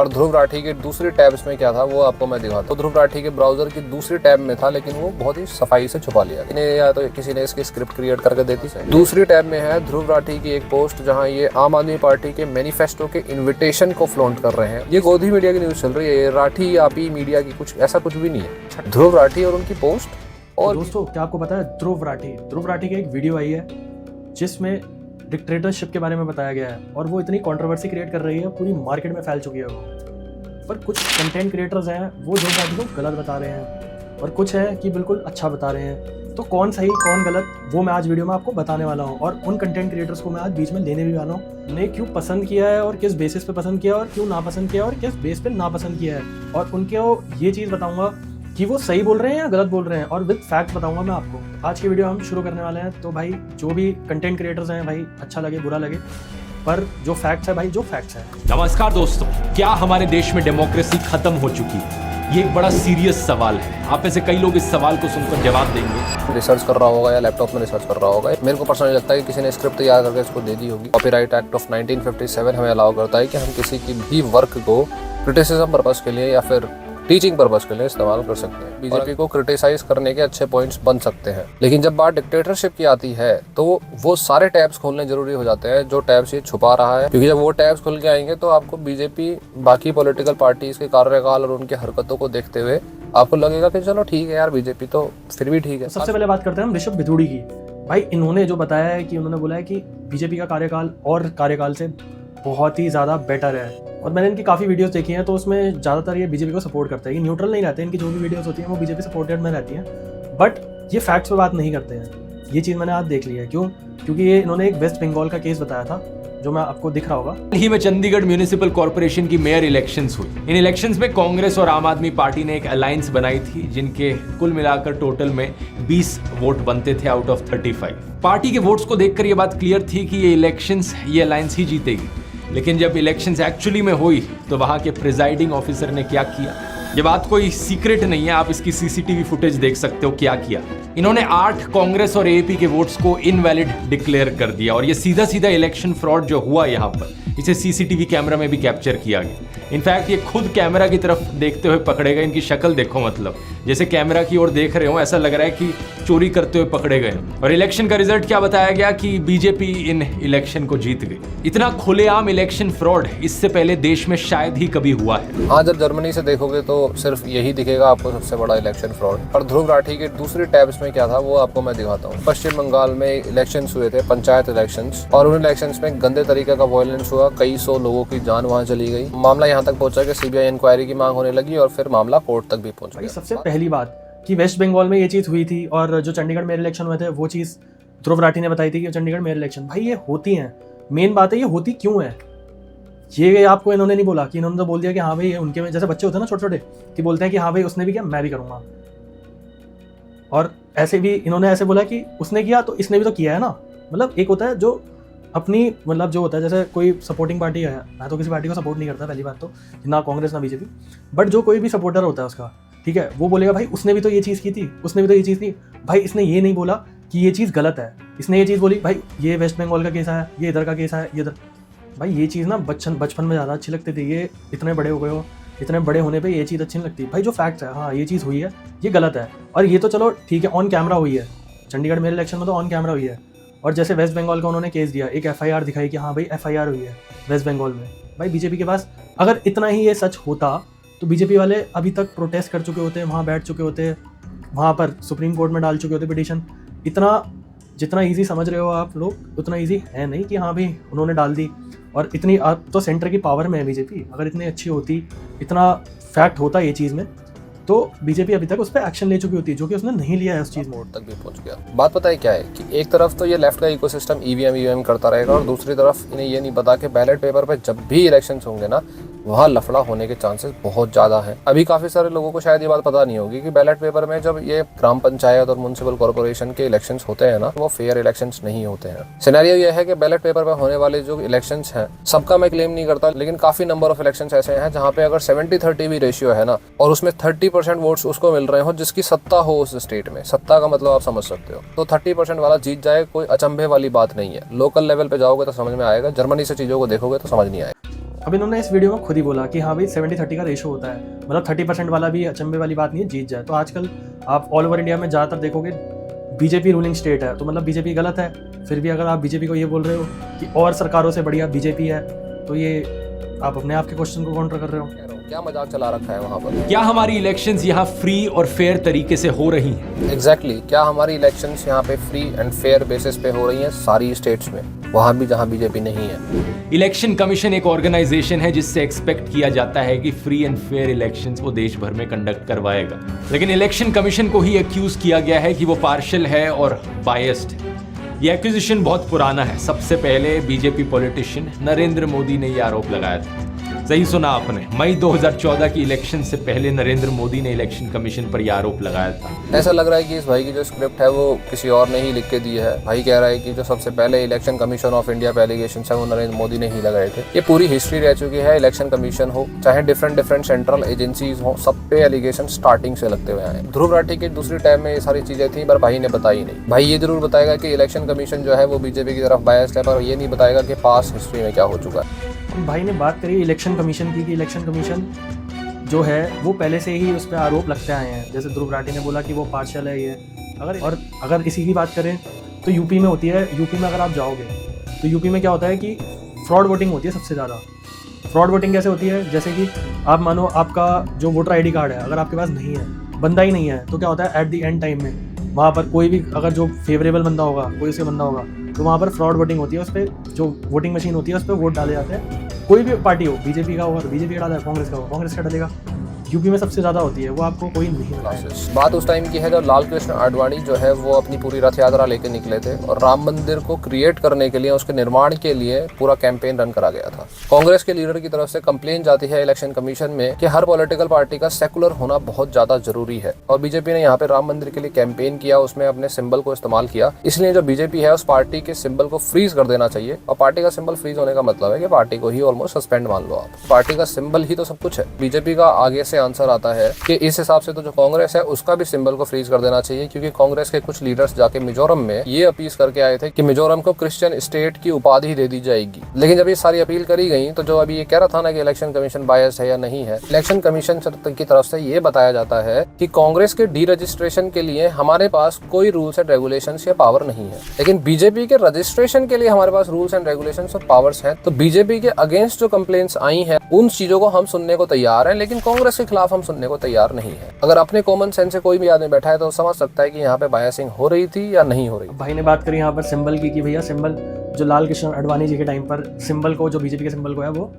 और ध्रुव राठी के दूसरी टैब्स में क्या था वो आपको मैं दिखाता हूँ। ध्रुव राठी के ब्राउजर की दूसरी टैब में था, लेकिन वो बहुत ही सफाई से छुपा लिया इन्हें, या तो किसी ने इसकी स्क्रिप्ट क्रिएट करके दे दी। दूसरी टैब में है ध्रुव राठी की एक पोस्ट जहाँ ये आम आदमी पार्टी के मैनिफेस्टो के इन्विटेशन को फ्लॉन्ट कर रहे हैं। ये गोदी मीडिया की न्यूज चल रही है, राठी आपी मीडिया की कुछ ऐसा कुछ भी नहीं है। ध्रुव राठी और उनकी पोस्ट। और दोस्तों क्या आपको पता है ध्रुव राठी की एक वीडियो आई है जिसमें डिक्टेटरशिप के बारे में बताया गया है और वो इतनी कंट्रोवर्सी क्रिएट कर रही है, पूरी मार्केट में फैल चुकी है वो। पर कुछ कंटेंट क्रिएटर्स हैं वो ध्रुव राठी को गलत बता रहे हैं और कुछ है कि बिल्कुल अच्छा बता रहे हैं। तो कौन सही कौन गलत वो मैं आज वीडियो में आपको बताने वाला हूँ, और उन कंटेंट क्रिएटर्स को मैं आज बीच में लेने भी वाला हूँ। उन्हें क्यों पसंद किया है और किस बेसिस पे पसंद किया और क्यों नापसंद किया और किस बेस पे नापसंद किया है, और उनके ये चीज़ बताऊँगा कि वो सही बोल रहे हैं या गलत बोल रहे हैं, और विद फैक्ट बताऊंगा मैं आपको। आज की वीडियो हम शुरू करने वाले हैं। तो भाई जो भी कंटेंट क्रिएटर्स हैं भाई, अच्छा लगे बुरा लगे, पर जो फैक्ट्स है भाई, जो फैक्ट्स है। नमस्कार दोस्तों, क्या हमारे देश में डेमोक्रेसी खत्म हो चुकी है? ये एक बड़ा सीरियस सवाल है। आप में से कई लोग इस सवाल को सुनकर जवाब देंगे। रिसर्च कर रहा होगा या लैपटॉप में रिसर्च कर रहा होगा। मेरे को पर्सनली लगता है कि किसी ने स्क्रिप्ट तैयार करके इसको दे दी होगी। कॉपीराइट एक्ट ऑफ 1957 हमें अलाउ करता है कि हम किसी की भी वर्क को क्रिटिसिज्म पर्पस के लिए या फिर टीचिंग पर्पस के लिए इस्तेमाल कर सकते हैं। बीजेपी को क्रिटिसाइज करने के अच्छे पॉइंट्स बन सकते हैं, लेकिन जब बात डिक्टेटरशिप की आती है तो वो सारे टैब्स खोलने जरूरी हो जाते हैं जो टैब्स ये छुपा रहा है, क्योंकि जब वो टैब्स खुल के आएंगे तो आपको बीजेपी बाकी पॉलिटिकल पार्टीज के कार्यकाल और उनकी हरकतों को देखते हुए आपको लगेगा कि चलो ठीक है यार, बीजेपी तो फिर भी ठीक है। सबसे पहले बात करते हैं हम ऋषभ भिथुड़ी की। भाई इन्होंने जो बताया है कि उन्होंने बोला है कि बीजेपी का कार्यकाल और कार्यकाल से बहुत ही ज़्यादा बेटर है, और मैंने इनकी काफ़ी वीडियोस देखी हैं तो उसमें ज़्यादातर ये बीजेपी को सपोर्ट करते हैं। ये न्यूट्रल नहीं रहते, इनकी जो भी वीडियोस होती हैं वो बीजेपी सपोर्टेड में रहती हैं, बट ये फैक्ट्स पे बात नहीं करते हैं। ये चीज़ मैंने आज देख ली है। क्यों? क्योंकि ये इन्होंने एक वेस्ट बंगाल का केस बताया था जो मैं आपको दिख रहा होगा। हाल ही में चंडीगढ़ म्यूनिसिपल कॉर्पोरेशन की मेयर इलेक्शंस हुई। इन इलेक्शंस में कांग्रेस और आम आदमी पार्टी ने एक अलायंस बनाई थी, जिनके कुल मिलाकर टोटल में 20 वोट बनते थे आउट ऑफ 35। पार्टी के वोट्स को देखकर ये बात क्लियर थी कि ये इलेक्शंस ये अलायंस ही जीतेगी। लेकिन जब इलेक्शंस एक्चुअली में हुई तो वहां के प्रिजाइडिंग ऑफिसर ने क्या किया, ये बात कोई सीक्रेट नहीं है, आप इसकी सीसीटीवी फुटेज देख सकते हो। क्या किया इन्होंने, 8 कांग्रेस और एपी के वोट्स को इनवैलिड डिक्लेयर कर दिया, और ये सीधा सीधा इलेक्शन फ्रॉड जो हुआ यहाँ पर, इसे सीसीटीवी कैमरा में भी कैप्चर किया गया। इनफैक्ट ये खुद कैमरा की तरफ देखते हुए पकड़े गए। इनकी शक्ल देखो, मतलब जैसे कैमरा की ओर देख रहे हो, ऐसा लग रहा है कि चोरी करते हुए पकड़े गए। और इलेक्शन का रिजल्ट क्या बताया गया कि बीजेपी इन इलेक्शन को जीत गई। इतना खुलेआम इलेक्शन फ्रॉड इससे पहले देश में शायद ही कभी हुआ है। हाँ, जब जर्मनी से देखोगे तो सिर्फ यही दिखेगा आपको सबसे बड़ा इलेक्शन फ्रॉड। और ध्रुव राठी के दूसरी टैब्स में क्या था वो आपको मैं दिखाता हूँ। पश्चिम बंगाल में इलेक्शंस हुए थे, पंचायत इलेक्शंस, और उन इलेक्शंस में गंदे तरीके का वायलेंस हुआ। कई सौ लोगों की जान वहां चली गई। मामला यहाँ तक पहुंचा कि सीबीआई इंक्वायरी की मांग होने लगी और फिर मामला कोर्ट तक भी पहुंच गया। सबसे पहली बात कि वेस्ट बंगाल में ये चीज़ हुई थी, और जो चंडीगढ़ में इलेक्शन हुए थे वो चीज़ ध्रुव राठी ने बताई थी कि चंडीगढ़ में इलेक्शन भाई ये होती हैं। मेन बात है ये होती क्यों है, ये आपको इन्होंने नहीं बोला कि इन्होंने तो बोल दिया कि हाँ भाई उनके में जैसे बच्चे होते हैं ना छोटे छोटे, कि बोलते हैं कि हाँ भाई उसने भी किया मैं भी करूँगा, और ऐसे भी इन्होंने ऐसे बोला कि उसने किया तो इसने भी तो किया है ना। मतलब एक होता है जो अपनी, मतलब जो होता है जैसे कोई सपोर्टिंग पार्टी है, मैं तो किसी पार्टी को सपोर्ट नहीं करता पहली बात तो, ना कांग्रेस ना बीजेपी, बट जो कोई भी सपोर्टर होता है उसका, ठीक है, वो बोलेगा भाई उसने भी तो ये चीज़ की थी, उसने भी तो ये चीज़ की, भाई इसने ये नहीं बोला कि ये चीज़ गलत है, इसने ये चीज़ बोली भाई ये वेस्ट बंगाल का केस है, ये इधर का केस है, ये इधर। भाई ये चीज़ ना बचपन में ज़्यादा अच्छी लगती थी, ये इतने बड़े हो गए हो, इतने बड़े होने पे ये चीज़ अच्छी नहीं लगती। भाई जो फैक्ट है, हाँ ये चीज़ हुई है, ये गलत है, और ये तो चलो ठीक है ऑन कैमरा हुई है, चंडीगढ़ में इलेक्शन में तो ऑन कैमरा हुई है। और जैसे वेस्ट बंगाल का उन्होंने केस दिया, एक एफआईआर दिखाई कि हाँ भाई एफआईआर हुई है वेस्ट बंगाल में। भाई बीजेपी के पास अगर इतना ही ये सच होता तो बीजेपी वाले अभी तक प्रोटेस्ट कर चुके होते, वहाँ बैठ चुके होते, वहाँ पर सुप्रीम कोर्ट में डाल चुके होते पिटीशन। इतना जितना ईजी समझ रहे हो आप लोग, उतना ईजी है नहीं कि हाँ भाई उन्होंने डाल दी। और इतनी अब तो सेंटर की पावर में है बीजेपी, अगर इतनी अच्छी होती, इतना फैक्ट होता ये चीज़ में, तो बीजेपी अभी तक उस पर एक्शन ले चुकी होती है, जो कि उसने नहीं लिया है उस चीज़ में। कोर्ट तक भी पहुंच गया। बात पता है क्या है कि एक तरफ तो ये लेफ्ट का इकोसिस्टम ईवीएम करता रहेगा, और दूसरी तरफ इन्हें ये नहीं पता कि बैलेट पेपर पे जब भी इलेक्शंस होंगे ना, वहाँ लफड़ा होने के चांसेस बहुत ज्यादा हैं। अभी काफी सारे लोगों को शायद ये बात पता नहीं होगी कि बैलेट पेपर में जब ये ग्राम पंचायत और म्युनिसिपल कॉर्पोरेशन के इलेक्शंस होते हैं ना, वो फेयर इलेक्शंस नहीं होते हैं। सिनेरियो ये है कि बैलेट पेपर पर होने वाले जो इलेक्शंस हैं, सबका मैं क्लेम नहीं करता, लेकिन काफी नंबर ऑफ इलेक्शंस ऐसे हैं जहाँ पे अगर 70-30 भी रेशियो है ना, और उसमें 30% वोट्स उसको मिल रहे हो जिसकी सत्ता हो उस स्टेट में। सत्ता का मतलब आप समझ सकते हो, तो 30% वाला जीत जाए कोई अचंभे वाली बात नहीं है। लोकल लेवल पे जाओगे तो समझ में आएगा, जर्मनी से चीजों को देखोगे तो समझ नहीं आएगा। अब इन्होंने इस वीडियो में खुद ही बोला कि हाँ भाई 70-30 का रेशो होता है, मतलब 30% वाला भी अचंभे वाली बात नहीं है जीत जाए। तो आजकल आप ऑल ओवर इंडिया में ज़्यादातर देखोगे बीजेपी रूलिंग स्टेट है, तो मतलब बीजेपी गलत है। फिर भी अगर आप बीजेपी को ये बोल रहे हो कि और सरकारों से बढ़िया बीजेपी है, तो ये आप अपने आप के क्वेश्चन को काउंटर कर रहे हो। क्या मजाक चला रखा है वहाँ पर? क्या हमारी इलेक्शंस यहाँ फ्री और फेयर तरीके से हो रही हैं? एग्जैक्टली क्या हमारी इलेक्शंस यहाँ पे फ्री एंड फेयर बेसिस पे हो रही हैं सारी स्टेट्स में, वहाँ भी जहाँ बीजेपी नहीं है। इलेक्शन कमीशन एक ऑर्गेनाइजेशन है जिससे एक्सपेक्ट किया जाता है कि फ्री एंड फेयर इलेक्शंस वो देश भर में कंडक्ट करवाएगा, लेकिन इलेक्शन कमीशन को ही एक्यूज किया गया है कि वो पार्शियल है और बायस्ड है। ये एक्यूजिशन बहुत पुराना है। सबसे पहले बीजेपी पॉलिटिशियन नरेंद्र मोदी ने ये आरोप लगाया था। सही सुना आपने, मई 2014 की इलेक्शन से पहले नरेंद्र मोदी ने इलेक्शन कमीशन पर यह आरोप लगाया था। ऐसा लग रहा है कि इस भाई की जो स्क्रिप्ट है वो किसी और ने ही लिख के दी है। भाई कह रहा है कि जो सबसे पहले इलेक्शन कमीशन ऑफ इंडिया पे एलिगेशन है वो नरेंद्र मोदी ने ही लगाए थे। ये पूरी हिस्ट्री रह चुकी है। इलेक्शन कमीशन हो चाहे डिफरेंट सेंट्रल एजेंसीज हो, सब पे एलिगेशन स्टार्टिंग से लगते हुए आए। ध्रुव राठी की दूसरी टाइम में ये सारी चीजें थी, पर भाई ने बताई नहीं। भाई ये जरूर बताएगा कि इलेक्शन कमीशन जो है वो बीजेपी की तरफ बायस्ड है, पर ये नहीं बताएगा कि पास्ट हिस्ट्री में क्या हो चुका है। भाई ने बात करी इलेक्शन कमीशन की कि इलेक्शन कमीशन जो है वो पहले से ही उस पर आरोप लगते आए हैं। जैसे ध्रुव राठी ने बोला कि वो पार्शियल है ये। अगर इसी की बात करें तो यूपी में होती है। यूपी में अगर आप जाओगे तो यूपी में क्या होता है कि फ्रॉड वोटिंग होती है सबसे ज़्यादा। फ्रॉड वोटिंग कैसे होती है? जैसे कि आप मानो आपका जो वोटर ID कार्ड है अगर आपके पास नहीं है, बंदा ही नहीं है, तो क्या होता है एट द एंड टाइम में वहाँ पर कोई भी अगर जो फेवरेबल बंदा होगा, कोई उसका बंदा होगा, तो वहाँ पर फ्रॉड वोटिंग होती है। उस पर जो वोटिंग मशीन होती है उस पर वोट डाले जाते हैं। कोई भी पार्टी हो, बीजेपी का होगा तो बीजेपी का डाला है, कांग्रेस का होगा कांग्रेस का डालेगा। यूपी में सबसे ज़्यादा होती है, वो आपको कोई नहीं बताएगा। बात उस टाइम की है जब लाल कृष्ण आडवाणी जो है वो अपनी पूरी रथ यात्रा लेके निकले थे और राम मंदिर को क्रिएट करने के लिए, उसके निर्माण के लिए पूरा कैंपेन रन करा गया था। कांग्रेस के लीडर की तरफ से कंप्लेन जाती है इलेक्शन कमीशन में कि हर पॉलिटिकल पार्टी का सेकुलर होना बहुत ज्यादा जरूरी है, और बीजेपी ने यहाँ पे राम मंदिर के लिए कैंपेन किया, उसमें अपने सिंबल को इस्तेमाल किया। इसलिए जो बीजेपी है उस पार्टी के सिंबल को फ्रीज कर देना चाहिए, और पार्टी का सिंबल फ्रीज होने का मतलब है कि पार्टी को ही ऑलमोस्ट सस्पेंड मान लो आप। पार्टी का सिंबल ही तो सब कुछ है। बीजेपी का आगे से आंसर आता है कि इस हिसाब से तो जो कांग्रेस है उसका भी सिंबल को फ्रीज कर देना चाहिए, क्योंकि कांग्रेस के कुछ लीडर्स जाके मिजोरम में ये अपील करके आए थे कि मिजोरम को क्रिश्चियन स्टेट की उपाधि दे दी जाएगी। लेकिन जब ये सारी अपील करी गई तो जो अभी ये कह रहा था ना कि इलेक्शन कमीशन बायस्ड है या नहीं है, इलेक्शन कमीशन की तरफ से ये बताया जाता है कि कांग्रेस के डी रजिस्ट्रेशन के लिए हमारे पास कोई रूल्स एंड रेगुलेशंस या पावर नहीं है, लेकिन बीजेपी के रजिस्ट्रेशन के लिए हमारे पास रूल्स एंड रेगुलेशंस और पावर्स हैं। तो बीजेपी के अगेंस्ट जो कंप्लेंट्स आई हैं उन चीजों को हम सुनने को तैयार हैं, लेकिन कांग्रेस के खिलाफ हम सुनने को तैयार नहीं है। अगर अपने कॉमन सेंस से कोई भी आदमी बैठा है तो समझ सकता है कि यहाँ पे बायसिंग हो रही थी या नहीं हो रही। भाई ने बात करी यहाँ पर सिंबल की कि भैया सिंबल जो लाल कृष्ण आडवाणी जी के टाइम पर सिंबल को, जो बीजेपी के सिंबल को है, वो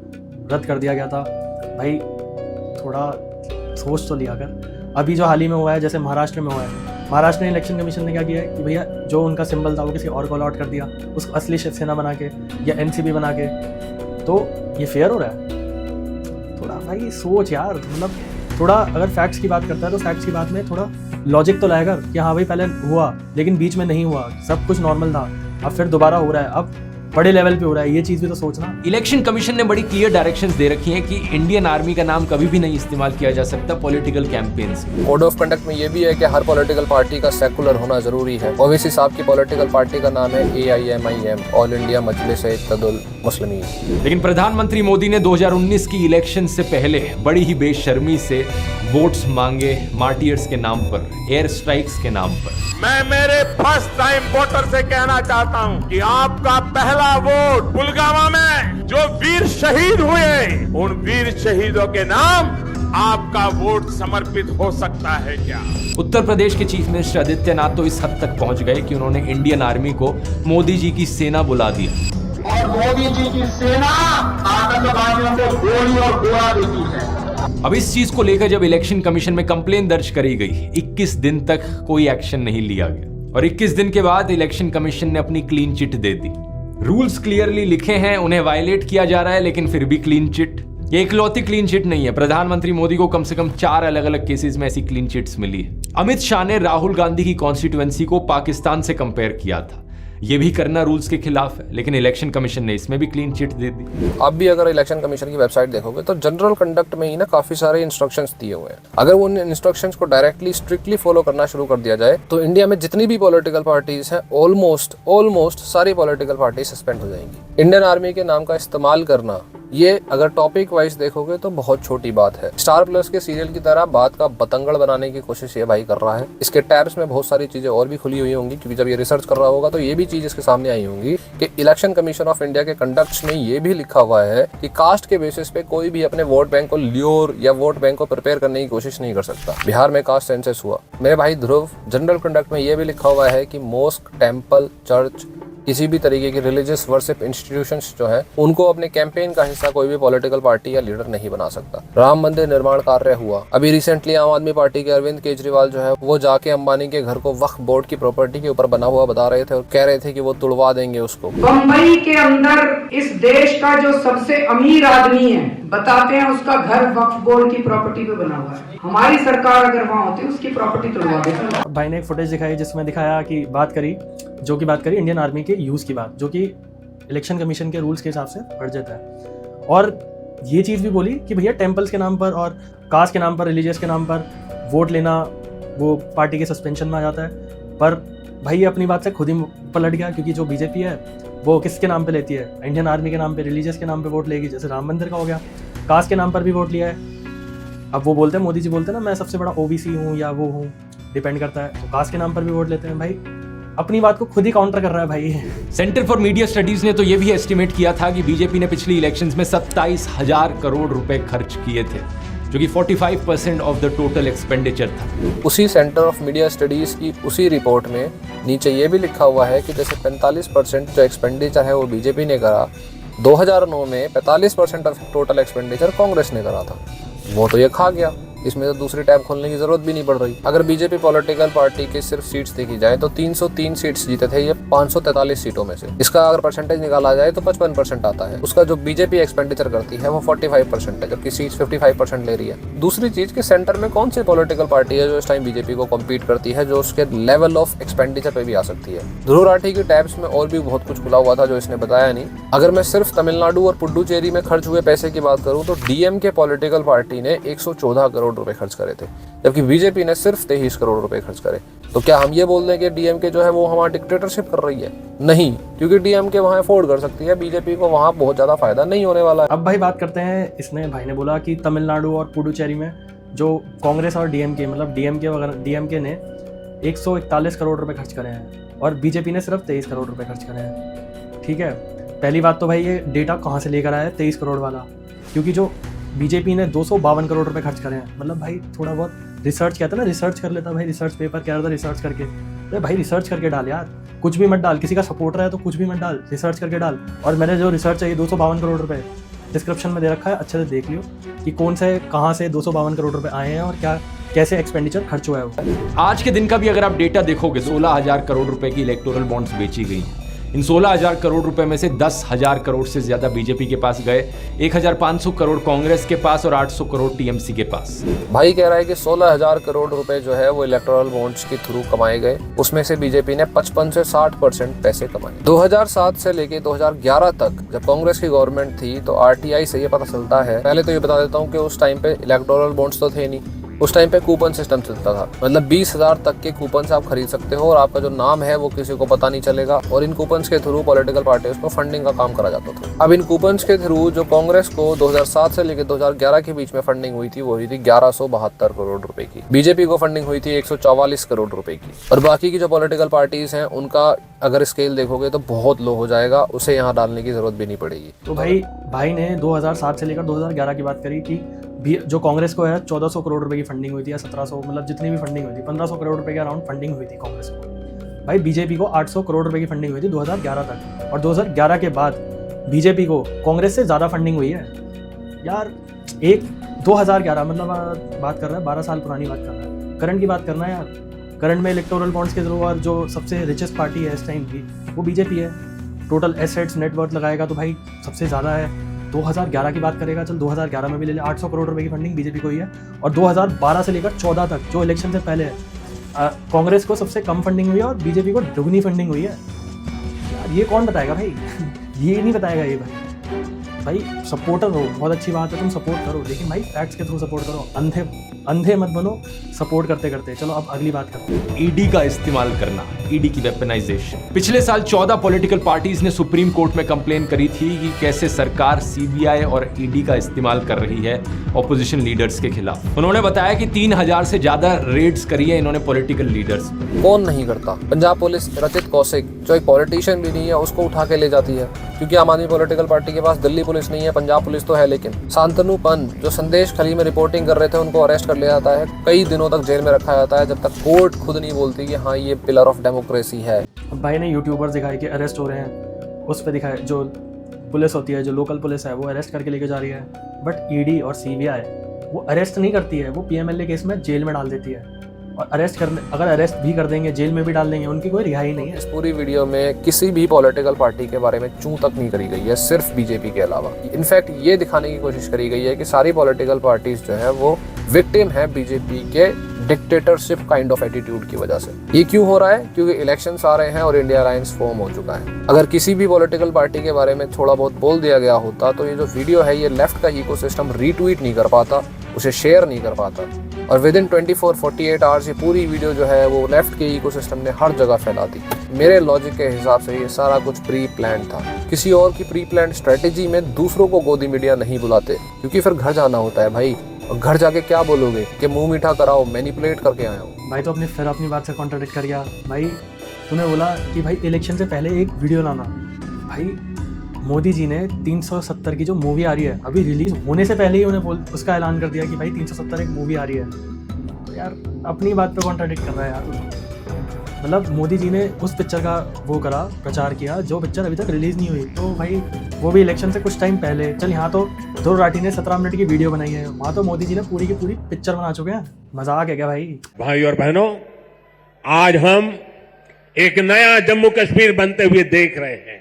रद्द कर दिया गया था। भाई थोड़ा सोच तो लिया कर। अभी जो हाल ही में हुआ है, जैसे महाराष्ट्र में हुआ है, महाराष्ट्र में इलेक्शन कमीशन ने क्या किया है कि भैया जो उनका सिंबल था वो किसी और को अलॉट कर दिया, उसको असली शिवसेना बना के या NCP बना के। तो ये फेयर हो रहा है? थोड़ा भाई सोच यार, मतलब थोड़ा अगर फैक्ट्स की बात करता है तो फैक्ट्स की बात में थोड़ा लॉजिक तो लाएगा कि हाँ भाई पहले हुआ लेकिन बीच में नहीं हुआ, सब कुछ नॉर्मल था, अब फिर दोबारा हो रहा है, अब बड़े लेवल पे हो रहा है, ये चीज भी तो सोचना। इलेक्शन कमीशन ने बड़ी क्लियर डायरेक्शंस दे रखी हैं कि इंडियन आर्मी का नाम कभी भी नहीं इस्तेमाल किया जा सकता पॉलिटिकल कैंपेन्स में। कोड ऑफ कंडक्ट में ये भी है कि हर पॉलिटिकल पार्टी का सेकुलर होना जरूरी है। ओवैसी साहब की पॉलिटिकल पार्टी का नाम है AIMIM, ऑल इंडिया मजलिस-ए-इत्तेहादुल मुस्लिमीन। लेकिन प्रधानमंत्री मोदी ने 2019 की इलेक्शन से पहले बड़ी ही बेशर्मी से वोट्स मांगे मार्टियर्स के नाम पर, एयर स्ट्राइक्स के नाम पर। मैं मेरे फर्स्ट टाइम वोटर से कहना चाहता हूं कि आपका पहला वोट पुलवामा में जो वीर शहीद हुए, उन वीर शहीदों के नाम आपका वोट समर्पित हो सकता है क्या? उत्तर प्रदेश के चीफ मिनिस्टर आदित्यनाथ तो इस हद तक पहुंच गए कि उन्होंने इंडियन आर्मी को मोदी जी की सेना बुला दिया। और मोदी जी की सेना आतंकवादियों को गोली और गोला देती है। अब इस चीज को लेकर जब इलेक्शन कमीशन में कंप्लेन दर्ज करी गई, 21 दिन तक कोई एक्शन नहीं लिया गया, और 21 दिन के बाद इलेक्शन कमीशन ने अपनी क्लीन चिट दे दी। रूल्स क्लियरली लिखे हैं, उन्हें वायलेट किया जा रहा है, लेकिन फिर भी क्लीन चिट। ये इकलौती क्लीन चिट नहीं है, प्रधानमंत्री मोदी को कम से कम 4 अलग अलग केसेस में ऐसी क्लीन चिट्स मिली है। अमित शाह ने राहुल गांधी की कॉन्स्टिट्यूएंसी को पाकिस्तान से कंपेयर किया था। ये भी करना रूल्स के खिलाफ है, लेकिन इलेक्शन कमीशन ने इसमें भी क्लीन चिट दे दी। आप भी अगर इलेक्शन कमीशन की वेबसाइट देखोगे तो जनरल कंडक्ट में ही ना काफी सारे इंस्ट्रक्शंस दिए हुए हैं। अगर वो उन इंस्ट्रक्शंस को डायरेक्टली स्ट्रिक्टली फॉलो करना शुरू कर दिया जाए तो इंडिया में जितनी भी पॉलिटिकल पार्टीज हैं ऑलमोस्ट सारी पॉलिटिकल पार्टी सस्पेंड हो जाएंगी। इंडियन आर्मी के नाम का इस्तेमाल करना, ये अगर टॉपिक वाइज देखोगे तो बहुत छोटी बात है। स्टार प्लस के सीरियल की तरह बात का बतंगड़ बनाने की कोशिश ये भाई कर रहा है। इसके टैब्स में बहुत सारी चीजें और भी खुली हुई होंगी, क्योंकि जब ये रिसर्च कर रहा होगा तो ये भी चीज इसके सामने आई होंगी कि इलेक्शन कमीशन ऑफ इंडिया के कंडक्ट्स में ये भी लिखा हुआ है कि कास्ट के बेसिस पे कोई भी अपने वोट बैंक को ल्योर या वोट बैंक को प्रिपेयर करने की कोशिश नहीं कर सकता। बिहार में कास्ट सेंसस हुआ, मेरे भाई ध्रुव, जनरल कंडक्ट में ये भी लिखा हुआ है कि मॉस्क, टेम्पल, चर्च, किसी भी तरीके की रिलीजियस वर्शिप इंस्टीट्यूशंस जो है उनको अपने कैंपेन का हिस्सा कोई भी पॉलिटिकल पार्टी या लीडर नहीं बना सकता। राम मंदिर निर्माण कार्य हुआ, अभी रिसेंटली आम आदमी पार्टी के अरविंद केजरीवाल जो है वो जाके अंबानी के घर को वक्फ बोर्ड की प्रॉपर्टी के ऊपर बना हुआ बता रहे थे और कह रहे थे कि वो तुड़वा देंगे उसको। बम्बई के अंदर इस देश का जो सबसे अमीर आदमी है, बताते हैं उसका घर वक्फ बोर्ड की प्रॉपर्टी पे बना हुआ है। हमारी सरकार अगर वहाँ होती उसकी प्रॉपर्टी तोड़वा देती। भाई ने एक फुटेज दिखाई जिसमें दिखाया कि बात करी इंडियन आर्मी के यूज़ की बात, जो कि इलेक्शन कमीशन के रूल्स के हिसाब से वर्जित है। और ये चीज़ भी बोली कि भैया टेम्पल्स के नाम पर और कास्ट के नाम पर, रिलीजियस के नाम पर वोट लेना वो पार्टी के सस्पेंशन में आ जाता है। पर भाई ये अपनी बात से खुद ही पलट गया, क्योंकि जो बीजेपी है वो किसके नाम पे लेती है? इंडियन आर्मी के नाम पे, रिलीजियस के नाम पे वोट लेगी। जैसे राम मंदिर का हो गया, कास्ट के नाम पर भी वोट लिया है। अब वो बोलते हैं, मोदी जी बोलते हैं ना, मैं सबसे बड़ा ओबीसी हूँ या वो हूँ, डिपेंड करता है, तो कास्ट के नाम पर भी वोट लेते हैं। भाई अपनी बात को खुद ही काउंटर कर रहा है भाई। सेंटर फॉर मीडिया स्टडीज ने तो ये भी एस्टिमेट किया था कि बीजेपी ने पिछली इलेक्शंस में 27,000 करोड़ रुपए खर्च किए थे, जो कि 45% ऑफ द टोटल एक्सपेंडिचर था। उसी सेंटर ऑफ मीडिया स्टडीज की उसी रिपोर्ट में नीचे ये भी लिखा हुआ है कि जैसे 45% जो एक्सपेंडिचर है वो बीजेपी ने करा, 2009 में 45% ऑफ टोटल एक्सपेंडिचर कांग्रेस ने करा था। वो तो ये खा गया, इसमें तो दूसरी टैब खोलने की जरूरत भी नहीं पड़ रही। अगर बीजेपी पॉलिटिकल पार्टी की सिर्फ सीट्स देखी जाए तो 303 सीट्स जीते थे ये 543 सीटों में से। इसका अगर परसेंटेज निकाला जाए तो 55% आता है। उसका जो बीजेपी एक्सपेंडिचर करती है वो 45% है, जबकि सीट्स 55% ले रही है। दूसरी चीज कि सेंटर में कौन सी पॉलिटिकल पार्टी है जो इस टाइम बीजेपी को कम्पीट करती है, जो उसके लेवल ऑफ एक्सपेंडिचर पे भी आ सकती है। ध्रुव राठी की टैब्स में और भी बहुत कुछ खुला हुआ था जो इसने बताया नहीं। अगर मैं सिर्फ तमिलनाडु और पुडुचेरी में खर्च हुए पैसे की बात करूं तो डीएमके पॉलिटिकल पार्टी ने 114 करोड़ रुपए खर्च करे थे, जबकि बीजेपी ने सिर्फ 23 करोड़ रुपए खर्च करे। तो क्या हम ये बोल दें कि डीएमके जो है वो हमारा डिक्टेटरशिप कर रही है? नहीं, क्योंकि डीएमके वहां अफोर्ड कर सकती है, बीजेपी को वहां बहुत ज्यादा फायदा नहीं होने वाला है। अब भाई बात करते हैं, इसने भाई ने बोला कि तमिलनाडु और पुडुचेरी में जो कांग्रेस और डीएमके, मतलब डीएमके ने 141 करोड़ रुपए खर्च करे हैं और बीजेपी ने सिर्फ 23 करोड़ रुपए खर्च करे हैं। ठीक है, पहली बात तो भाई ये डेटा कहाँ से लेकर आया है 23 करोड़ वाला? क्योंकि जो बीजेपी ने 252 करोड़ रुपए खर्च करे हैं। मतलब भाई थोड़ा बहुत रिसर्च, कहता ना, रिसर्च कर लेता भाई, रिसर्च पेपर कह रहा था रिसर्च करके। अरे भाई रिसर्च करके डाल यार, कुछ भी मत डाल, किसी का सपोर्टर है तो कुछ भी मत डाल, रिसर्च करके डाल। और मैंने जो रिसर्च है ये 252 करोड़ रुपए डिस्क्रिप्शन में दे रखा है, अच्छे से देख लियो कि कौन से कहाँ से 252 करोड़ रुपए आए हैं और क्या कैसे एक्सपेंडिचर खर्च हुआ है वो। आज के दिन का भी अगर आप डेटा देखोगे, 16,000 करोड़ रुपए की इलेक्टोरल बॉन्ड्स बेची गई हैं। इन 16,000 करोड़ रुपए में से 10,000 करोड़ से ज्यादा बीजेपी के पास गए, 1,500 करोड़ कांग्रेस के पास और 800 करोड़ टीएमसी के पास। भाई कह रहा है कि 16,000 करोड़ रुपए जो है वो इलेक्टोरल बॉन्ड्स के थ्रू कमाए गए, उसमें से बीजेपी ने 55 से 60% पैसे कमाए। 2007 से लेके 2011 तक जब कांग्रेस की गवर्नमेंट थी तो आरटीआई से ये पता चलता है, पहले तो ये बता देता हूँ कि उस टाइम पे इलेक्टोरल बॉन्ड्स तो थे नहीं, उस टाइम पे कूपन सिस्टम चलता था। मतलब 20,000 तक के कूपन से आप खरीद सकते हो और आपका जो नाम है वो किसी को पता नहीं चलेगा, और इन कूपन्स के थ्रू पॉलिटिकल पार्टीज को फंडिंग का काम करा जाता था। अब इन कूपन्स के थ्रू जो कांग्रेस को 2007 से लेकर 2011 के बीच में फंडिंग हुई थी वो हुई थी 1172 करोड़ रुपए की। बीजेपी को फंडिंग हुई थी 144 करोड़ रुपए की। और बाकी की जो पॉलिटिकल पार्टीज हैं उनका अगर स्केल देखोगे तो बहुत लो हो जाएगा, उसे यहाँ डालने की जरूरत भी नहीं पड़ेगी। तो भाई ने 2007 से लेकर 2011 की बात करी कि जो कांग्रेस को है 1400 करोड़ रुपए की फंडिंग हुई थी या 1700, मतलब जितनी भी फंडिंग हुई थी 1500 करोड़ रुपए के अराउंड फंडिंग हुई थी कांग्रेस को। भाई बीजेपी को 800 करोड़ रुपए की फंडिंग हुई थी 2011 तक, और 2011 के बाद बीजेपी को कांग्रेस से ज़्यादा फंडिंग हुई है यार। 2011 मतलब बात कर रहा है 12 साल पुरानी बात कर रहा है, करंट की बात करना है यार। करंट में इलेक्टोरल बॉन्ड्स के थ्रू और जो सबसे रिचेस्ट पार्टी है इस टाइम की वो बीजेपी है। टोटल एसेट्स नेटवर्थ लगाएगा तो भाई सबसे ज़्यादा है। 2011 की बात करेगा, चल 2011 में भी ले ले, 800 करोड़ रुपए की फंडिंग बीजेपी को ही है। और 2012 से लेकर 14 तक जो इलेक्शन से पहले है, कांग्रेस को सबसे कम फंडिंग हुई है और बीजेपी को दुगनी फंडिंग हुई है। मतलब ये कौन बताएगा भाई ये नहीं बताएगा ये भाई सपोर्टर हो, बहुत अच्छी बात है, तुम सपोर्ट करो, लेकिन भाई फैक्ट्स के थ्रू सपोर्ट करो, अंधे मत बनो सपोर्ट करते करते। चलो अब अगली बात करते हैं। ईडी का इस्तेमाल करना, ईडी की वेपनाइजेशन। पिछले साल 14 पॉलिटिकल पार्टीज ने सुप्रीम कोर्ट में कंप्लेन करी थी कि कैसे सरकार सीबीआई और ईडी का इस्तेमाल कर रही है ऑपोजिशन लीडर्स के खिलाफ। उन्होंने बताया कि 3000 से ज्यादा रेड्स करी है इन्होंने पॉलिटिकल लीडर्स। कौन नहीं करता? पंजाब पुलिस रचित कौशिक, जो एक पॉलिटिशियन भी नहीं है, उसको उठा के ले जाती है, क्योंकि आम आदमी पॉलिटिकल पार्टी के पास दिल्ली पुलिस नहीं है, पंजाब पुलिस तो है। लेकिन शांतनु पन जो संदेश खली में रिपोर्टिंग कर रहे थे, उनको अरेस्ट कर लिया जाता है, कई दिनों तक जेल में रखा जाता है, जब तक कोर्ट खुद नहीं बोलती कि हाँ ये पिलर ऑफ डेमोक्रेसी है। भाई ने यूट्यूबर्स दिखाए कि अरेस्ट हो रहे हैं, उस पर दिखाए जो पुलिस होती है, जो लोकल पुलिस है, वो अरेस्ट करके लेके जा रही है, बट ईडी और सीबीआई वो अरेस्ट नहीं करती है, वो पीएमएलए केस में जेल में डाल देती है। और अगर अरेस्ट भी कर देंगे, जेल में भी डाल देंगे, उनकी कोई रिहाई नहीं है। इस पूरी वीडियो में किसी भी पॉलिटिकल पार्टी के बारे में चूं तक नहीं करी गई है, सिर्फ बीजेपी के अलावा। इनफैक्ट ये दिखाने की कोशिश करी गई है कि सारी पॉलिटिकल पार्टीज जो है वो विक्टिम है बीजेपी के डिक्टेटरशिप काइंड ऑफ एटीट्यूड की वजह से। ये क्यों हो रहा है? क्योंकि इलेक्शंस आ रहे हैं और इंडिया अलायंस फॉर्म हो चुका है। अगर किसी भी पॉलिटिकल पार्टी के बारे में थोड़ा बहुत बोल दिया गया होता तो ये जो वीडियो है ये लेफ्ट का इकोसिस्टम रीट्वीट नहीं कर पाता, उसे शेयर नहीं कर पाता, और विद इन 24-48 आवर्स ये पूरी वीडियो जो है वो लेफ्ट के इकोसिस्टम ने हर जगह फैला दी। मेरे लॉजिक के हिसाब से ये सारा कुछ प्री प्लान था। किसी और की प्री प्लान स्ट्रेटेजी में दूसरों को गोदी मीडिया नहीं बुलाते, क्योंकि फिर घर जाना होता है भाई, और घर जाके क्या बोलोगे कि मुंह मीठा कराओ, मैनिपुलेट करके आया हूँ। भाई तो अपनी बात से कॉन्ट्राडिक्ट कर गया। भाई तूने बोला कि भाई इलेक्शन से पहले एक वीडियो लाना। भाई मोदी जी ने 370 की जो मूवी आ रही है, अभी रिलीज होने से पहले ही उन्हें उसका ऐलान कर दिया कि भाई 370 एक मूवी आ रही है। तो यार अपनी बात पे कॉन्ट्राडिक्ट कर रहा है यार। मतलब मोदी जी ने उस पिक्चर का वो करा, प्रचार किया, जो पिक्चर अभी तक रिलीज नहीं हुई, तो भाई वो भी इलेक्शन से कुछ टाइम पहले। चल यहाँ तो ध्रुव राठी ने 17 मिनट की वीडियो बनाई है, वहाँ तो मोदी जी ने पूरी की पूरी पिक्चर बना चुके हैं। मजाक है क्या भाई? भाई और बहनों, आज हम एक नया जम्मू कश्मीर बनते हुए देख रहे हैं।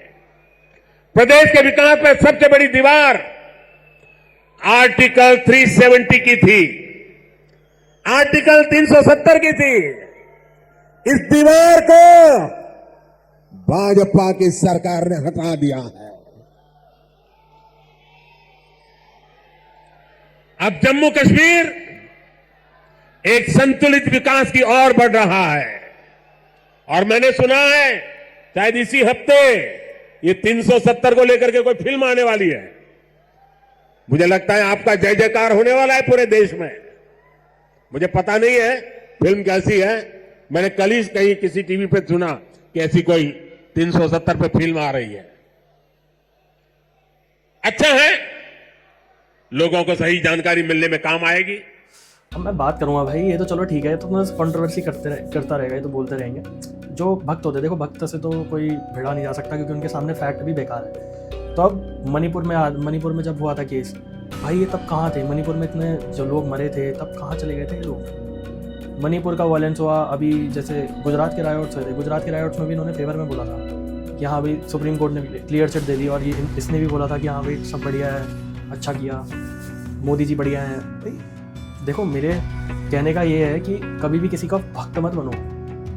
प्रदेश के विकास में सबसे बड़ी दीवार आर्टिकल 370 की थी, आर्टिकल 370 की थी। इस दीवार को भाजपा की सरकार ने हटा दिया है। अब जम्मू कश्मीर एक संतुलित विकास की ओर बढ़ रहा है। और मैंने सुना है शायद इसी हफ्ते ये 370 को लेकर के कोई फिल्म आने वाली है। मुझे लगता है आपका जय जयकार होने वाला है पूरे देश में। मुझे पता नहीं है फिल्म कैसी है, मैंने कल ही कहीं किसी टीवी पे सुना कि ऐसी कोई 370 पे फिल्म आ रही है। अच्छा है, लोगों को सही जानकारी मिलने में काम आएगी। अब मैं बात करूंगा भाई, ये तो चलो ठीक है, तो मैं कंट्रोवर्सी करता रहेगा, ये तो बोलते रहेंगे। जो भक्त होते हैं, देखो भक्त से तो कोई भिड़ा नहीं जा सकता, क्योंकि उनके सामने फैक्ट भी बेकार है। तो अब मणिपुर में जब हुआ था केस, भाई ये तब कहाँ थे? मणिपुर में इतने जो लोग मरे थे तब कहाँ चले गए थे ये लोग? मणिपुर का वायलेंस हुआ, अभी जैसे गुजरात के रायोट्स हुए थे, गुजरात के रायोट्स में भी इन्होंने फेवर में बोला था कि हाँ भाई सुप्रीम कोर्ट ने क्लियर चिट दे दी, और ये इसने भी बोला था कि हाँ भाई सब बढ़िया है, अच्छा किया, मोदी जी बढ़िया हैं। भाई देखो, मेरे कहने का ये है कि कभी भी किसी का भक्त मत बनो।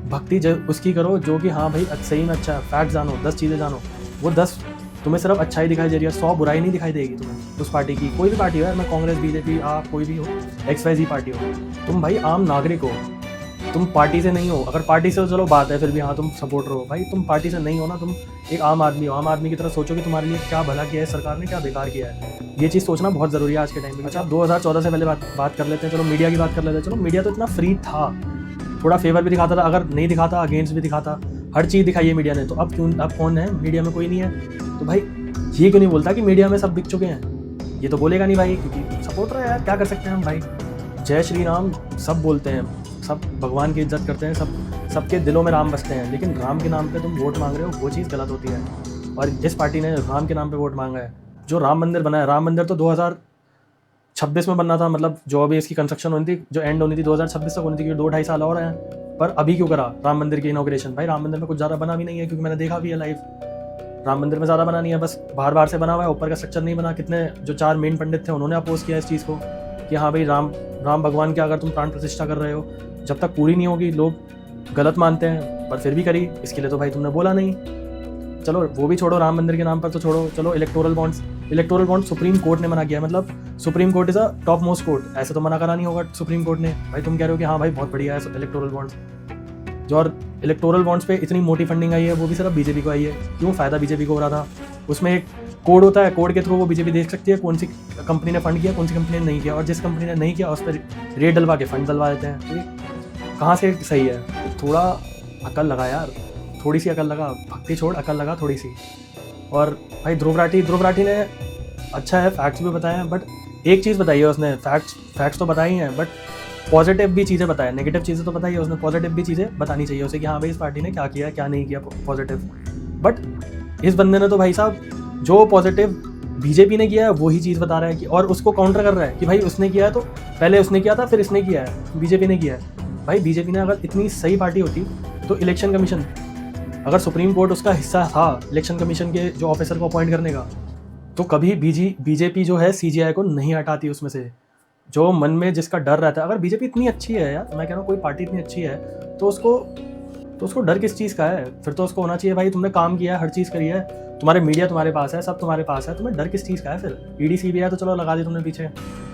भक्ति उसकी करो जो कि हाँ भाई सही में अच्छा है। फैक्ट जानो, 10 चीज़ें जानो, वो 10 तुम्हें सिर्फ अच्छा ही दिखाई दे रही है, 100 बुराई नहीं दिखाई देगी तुम्हें उस पार्टी की। कोई भी पार्टी हो, मैं कांग्रेस, बीजेपी, आप कोई भी हो, XYZ पार्टी हो, तुम भाई आम नागरिक हो, तुम पार्टी से नहीं हो। अगर पार्टी से हो चलो बात है, फिर भी हाँ तुम सपोर्टर हो। भाई तुम पार्टी से नहीं हो ना, तुम एक आम आदमी हो। आम आदमी की तरह सोचो कि तुम्हारे लिए क्या भला किया है सरकार ने, क्या बेकार किया है। ये चीज़ सोचना बहुत ज़रूरी है आज के टाइम में। अच्छा, 2014 से पहले बात कर लेते हैं। चलो मीडिया की बात कर लेते हैं। चलो मीडिया तो इतना फ्री था, थोड़ा फेवर भी दिखाता था, अगर नहीं दिखाता अगेंस्ट भी दिखाता, हर चीज़ दिखाई है मीडिया ने। तो अब कौन है मीडिया में? कोई नहीं है। तो भाई ये क्यों नहीं बोलता कि मीडिया में सब बिक चुके हैं? ये तो बोलेगा नहीं भाई, क्योंकि सपोर्टर है यार, क्या कर सकते हैं हम भाई। जय श्री राम सब बोलते हैं, सब भगवान की इज्जत करते हैं, सबके दिलों में राम बसते हैं, लेकिन राम के नाम पे तुम वोट मांग रहे हो, वो चीज़ गलत होती है। और जिस पार्टी ने राम के नाम पे वोट मांगा है, जो राम मंदिर बनाया, राम मंदिर तो 2026 में बनना था, मतलब जो अभी इसकी कंस्ट्रक्शन होनी थी, जो एंड होनी थी 2026 तक होनी थी, 2-2.5 साल और हैं। पर अभी क्यों करा राम मंदिर की इनॉग्रेशन? भाई राम मंदिर में कुछ ज़्यादा बना भी नहीं है, क्योंकि मैंने देखा भी है लाइव, राम मंदिर में ज़्यादा बना नहीं है, बस बाहर से बना हुआ है, ऊपर का स्ट्रक्चर नहीं बना। कितने जो 4 मेन पंडित थे उन्होंने अपोज किया इस चीज़ को कि हाँ भाई राम भगवान की अगर तुम प्राण प्रतिष्ठा कर रहे हो, जब तक पूरी नहीं होगी, लोग गलत मानते हैं, पर फिर भी करी। इसके लिए तो भाई तुमने बोला नहीं। चलो वो भी छोड़ो, राम मंदिर के नाम पर तो छोड़ो, चलो इलेक्टोरल बॉन्ड्स सुप्रीम कोर्ट ने मना किया, मतलब supreme court is a top most court, ऐसे तो मना करा नहीं होगा सुप्रीम कोर्ट ने। भाई तुम कह रहे हो कि हाँ भाई बहुत बढ़िया है इलेक्टोरल बॉन्ड्स, जो और इलेक्टोरल बॉन्ड्स पे इतनी मोटी फंडिंग आई है वो भी सिर्फ बीजेपी को आई है। क्यों? फ़ायदा बीजेपी को हो रहा था। उसमें एक कोड होता है, कोड के थ्रू वो बीजेपी देख सकती है कौन सी कंपनी ने फंड किया, कौन सी कंपनी ने नहीं किया, और जिस कंपनी ने नहीं किया उस पर रेट डलवा के फंड डलवा देते हैं। तो ये कहाँ से सही है? थोड़ा अकल लगा यार, थोड़ी सी अकल लगा, भक्ति छोड़ अकल लगा थोड़ी सी। और भाई ध्रुव राठी ने अच्छा है, फैक्ट्स भी बताए हैं, बट एक चीज़ बताई है उसने, फैक्ट्स तो बताई हैं बट पॉजिटिव भी चीज़ें बताए, नेगेटिव चीज़ें तो बताई है उसने, पॉजिटिव भी चीज़ें बतानी चाहिए उसे कि हाँ भाई इस पार्टी ने क्या किया क्या नहीं किया पॉजिटिव। बट इस बंदे ने तो भाई साहब जो पॉजिटिव बीजेपी ने किया है वही चीज़ बता रहा है कि, और उसको काउंटर कर रहा है कि भाई उसने किया है तो पहले उसने किया था फिर इसने किया है, बीजेपी ने किया है। भाई बीजेपी ने अगर इतनी सही पार्टी होती तो इलेक्शन कमीशन, अगर सुप्रीम कोर्ट उसका हिस्सा था इलेक्शन कमीशन के जो ऑफिसर को अपॉइंट करने का, तो कभी बीजेपी जो है सीजीआई को नहीं हटाती उसमें से। जो मन में जिसका डर रहता है, अगर बीजेपी इतनी अच्छी है यार, मैं कह रहा हूँ कोई पार्टी इतनी अच्छी है तो उसको डर किस चीज़ का है? फिर तो उसको होना चाहिए भाई तुमने काम किया है, हर चीज़ करी है, तुम्हारे मीडिया तुम्हारे पास है, सब तुम्हारे पास है, तुम्हें डर किस चीज़ का है? फिर ईडी सीबीआई तो चलो लगा दी तुमने पीछे,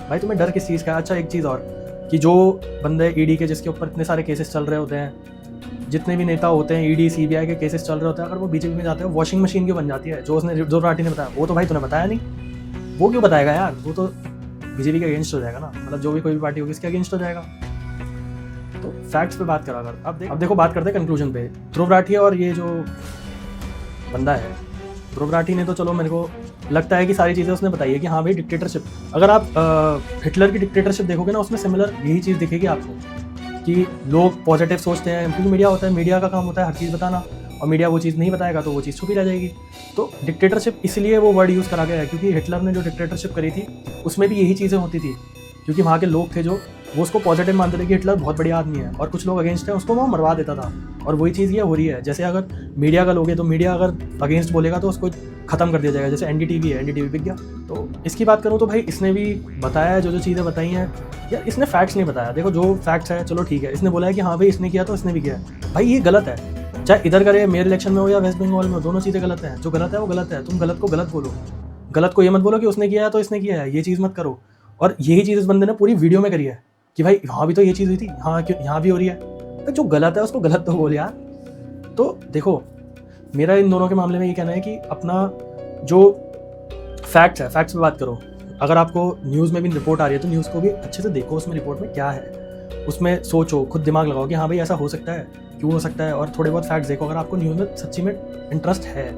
भाई तुम्हें डर किस चीज़ का है? अच्छा एक चीज़ और कि जो बंदे ईडी के जिसके ऊपर इतने सारे केसेस चल रहे होते हैं, जितने भी नेता होते हैं ईडी सीबीआई के केसेस चल रहे होते हैं, अगर वो बीजेपी में जाते हैं वॉशिंग मशीन क्यों बन जाती है? जो ध्रुव राठी ने बताया वो तो भाई तूने बताया नहीं, वो क्यों बताएगा यार? वो तो बीजेपी के अगेंस्ट हो जाएगा ना, मतलब जो भी कोई भी पार्टी होगी इसके अगेंस्ट हो जाएगा। तो फैक्ट्स पे बात करा कर। अब देखो बात करते हैं कंक्लूजन पे। ध्रुव राठी और ये जो बंदा है ध्रुव राठी ने तो चलो मेरे को लगता है कि सारी चीज़ें उसने बताई है कि हाँ भाई डिक्टेटरशिप, अगर आप हिटलर की डिक्टेटरशिप देखोगे ना उसमें सिमिलर यही चीज़ दिखेगी आपको कि लोग पॉजिटिव सोचते हैं, क्योंकि मीडिया होता है, मीडिया का काम होता है हर चीज़ बताना, और मीडिया वो चीज़ नहीं बताएगा तो वो चीज़ छुपी रह जाएगी। तो डिक्टेटरशिप इसलिए वो वर्ड यूज़ करा गया है क्योंकि हिटलर ने जो डिक्टेटरशिप करी थी उसमें भी यही चीज़ें होती थी, क्योंकि वहाँ के लोग थे जो वो उसको पॉजिटिव मानते थे कि हिटलर बहुत बढ़िया आदमी है, और कुछ लोग अगेंस्ट हैं उसको वो मरवा देता था। और वही चीज़ ये हो रही है, जैसे अगर मीडिया का लोग है तो मीडिया अगर अगेंस्ट बोलेगा तो उसको ख़त्म कर दिया जाएगा, जैसे एनडीटीवी है, एनडीटीवी बिक गया। तो इसकी बात करूँ तो भाई इसने भी बताया है जो चीज़ें बताई हैं यार, इसने फैक्ट्स नहीं बताया। देखो जो फैक्ट्स है चलो ठीक है, इसने बोला है कि हाँ भाई इसने किया तो इसने भी किया है, भाई ये गलत है, चाहे इधर करे मेयर इलेक्शन में हो या वेस्ट बंगाल में हो, दोनों चीज़ें गलत हैं। जो गलत है वो गलत है, तुम गलत को गलत बोलो, गलत को ये मत बोलो कि उसने किया है तो इसने किया है, ये चीज़ मत करो। और यही चीज़ इस बंदे ने पूरी वीडियो में करी है कि भाई यहाँ भी तो ये चीज़ हुई थी, हाँ क्यों यहाँ भी हो रही है, तो जो गलत है उसको गलत तो बोल यार। तो देखो मेरा इन दोनों के मामले में ये कहना है कि अपना जो फैक्ट्स है, फैक्ट्स पे बात करो। अगर आपको न्यूज़ में भी रिपोर्ट आ रही है तो न्यूज़ को भी अच्छे से देखो, उसमें रिपोर्ट में क्या है, उसमें सोचो, खुद दिमाग लगाओ कि हाँ भाई ऐसा हो सकता है, क्यों हो सकता है, और थोड़े बहुत फैक्ट्स देखो। अगर आपको न्यूज़ में सच्ची में इंटरेस्ट है,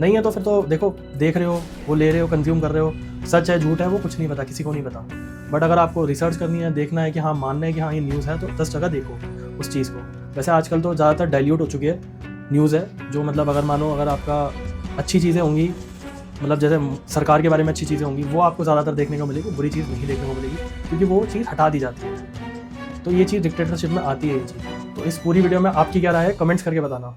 नहीं है तो फिर तो देखो देख रहे हो, वो ले रहे हो, कंज्यूम कर रहे हो, सच है झूठ है वो कुछ नहीं पता, किसी को नहीं पता। बट अगर आपको रिसर्च करनी है, देखना है कि हाँ मानना है कि हाँ ये न्यूज़ है, तो 10 जगह देखो उस चीज़ को। वैसे आजकल तो ज़्यादातर डाइल्यूट हो चुकी है न्यूज़ है, जो मतलब अगर मानो अगर आपका अच्छी चीज़ें होंगी, मतलब जैसे सरकार के बारे में अच्छी चीज़ें होंगी, वो आपको ज़्यादातर देखने को मिलेगी, बुरी चीज़ नहीं देखने को मिलेगी, क्योंकि वो चीज़ हटा दी जाती है। तो ये चीज़ डिक्टेटरशिप में आती है ये चीज़। तो इस पूरी वीडियो में आपकी क्या राय है, कमेंट्स करके बताना।